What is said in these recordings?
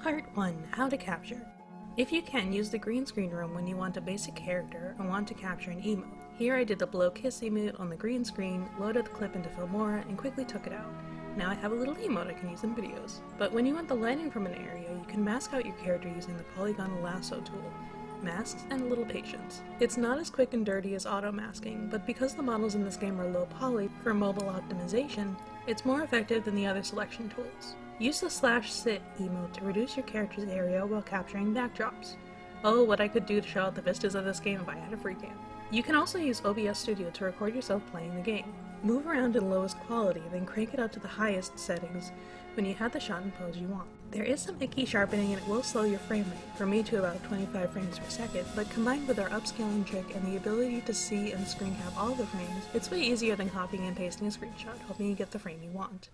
Part 1. How to capture. If you can, use the green screen room when you want a basic character and want to capture an emote. Here I did the blow kiss emote on the green screen, loaded the clip into Filmora, and quickly took it out. Now I have a little emote I can use in videos. But when you want the lighting from an area, you can mask out your character using the polygon lasso tool. Masks and a little patience. It's not as quick and dirty as auto masking, but because the models in this game are low poly for mobile optimization, it's more effective than the other selection tools. Use the /sit emote to reduce your character's area while capturing backdrops. Oh, what I could do to show out the vistas of this game if I had a free cam. You can also use OBS Studio to record yourself playing the game. Move around in lowest quality, then crank it up to the highest settings when you have the shot and pose you want. There is some icky sharpening and it will slow your frame rate, for me to about 25 frames per second, but combined with our upscaling trick and the ability to see and screen cap all the frames, it's way easier than copying and pasting a screenshot, helping you get the frame you want.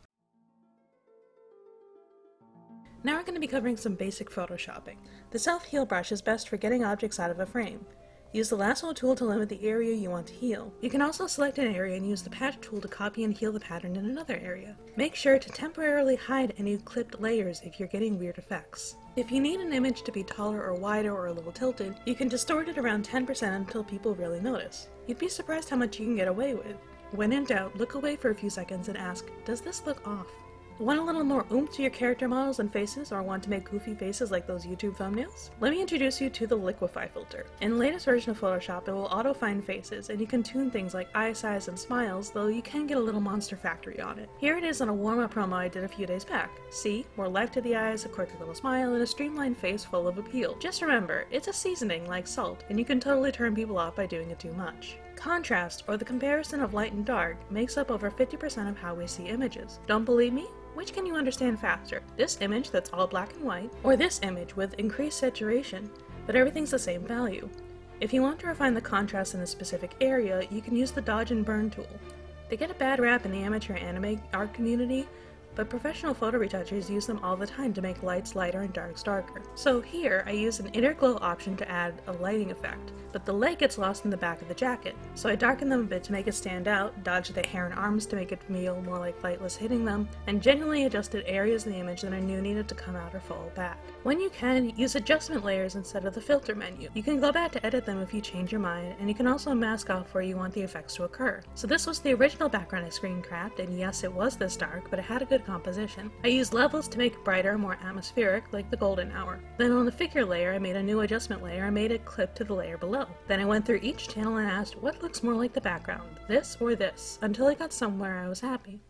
Now we're going to be covering some basic photoshopping. The self-heal brush is best for getting objects out of a frame. Use the lasso tool to limit the area you want to heal. You can also select an area and use the patch tool to copy and heal the pattern in another area. Make sure to temporarily hide any clipped layers if you're getting weird effects. If you need an image to be taller or wider or a little tilted, you can distort it around 10% until people really notice. You'd be surprised how much you can get away with. When in doubt, look away for a few seconds and ask, does this look off? Want a little more oomph to your character models and faces, or want to make goofy faces like those YouTube thumbnails? Let me introduce you to the Liquify filter. In the latest version of Photoshop, it will auto-find faces, and you can tune things like eye size and smiles, though you can get a little Monster Factory on it. Here it is on a warm-up promo I did a few days back. See? More life to the eyes, a quirky little smile, and a streamlined face full of appeal. Just remember, it's a seasoning like salt, and you can totally turn people off by doing it too much. Contrast, or the comparison of light and dark, makes up over 50% of how we see images. Don't believe me? Which can you understand faster? This image that's all black and white, or this image with increased saturation, but everything's the same value? If you want to refine the contrast in a specific area, you can use the dodge and burn tool. They get a bad rap in the amateur anime art community, but professional photo retouchers use them all the time to make lights lighter and darks darker. So here, I use an inner glow option to add a lighting effect, but the light gets lost in the back of the jacket. So I darken them a bit to make it stand out, dodge the hair and arms to make it feel more like lightless hitting them, and generally adjusted areas in the image that I knew needed to come out or fall back. When you can, use adjustment layers instead of the filter menu. You can go back to edit them if you change your mind, and you can also mask off where you want the effects to occur. So this was the original background I screen crapped, and yes, it was this dark, but it had a good composition. I used levels to make it brighter, more atmospheric, like the golden hour. Then on the figure layer, I made a new adjustment layer and made it clip to the layer below. Then I went through each channel and asked what looks more like the background, this or this, until I got somewhere I was happy.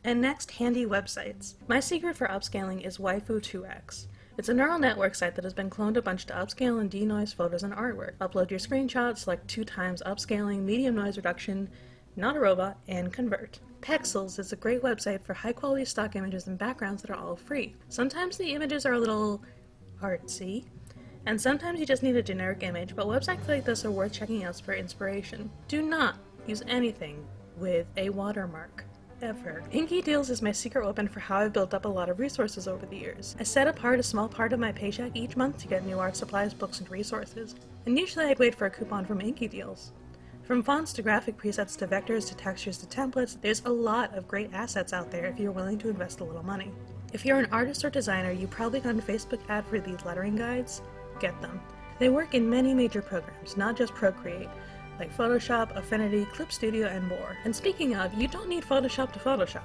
And next, handy websites. My secret for upscaling is Waifu2x. It's a neural network site that has been cloned a bunch to upscale and denoise photos and artwork. Upload your screenshot, select 2x upscaling, medium noise reduction, not a robot, and convert. Pexels is a great website for high-quality stock images and backgrounds that are all free. Sometimes the images are a little artsy, and sometimes you just need a generic image, but websites like this are worth checking out for inspiration. Do not use anything with a watermark. Ever. Inky Deals is my secret weapon for how I've built up a lot of resources over the years. I set apart a small part of my paycheck each month to get new art supplies, books, and resources, and usually I'd wait for a coupon from Inky Deals. From fonts to graphic presets to vectors to textures to templates, there's a lot of great assets out there if you're willing to invest a little money. If you're an artist or designer, you probably got a Facebook ad for these lettering guides. Get them. They work in many major programs, not just Procreate, like Photoshop, Affinity, Clip Studio, and more. And speaking of, you don't need Photoshop to Photoshop.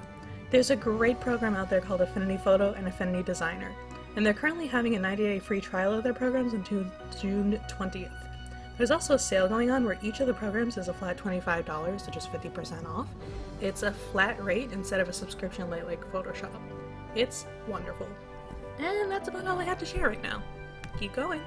There's a great program out there called Affinity Photo and Affinity Designer, and they're currently having a 90-day free trial of their programs until June 20th. There's also a sale going on where each of the programs is a flat $25, so just 50% off. It's a flat rate instead of a subscription like Photoshop. It's wonderful. And that's about all I have to share right now. Keep going.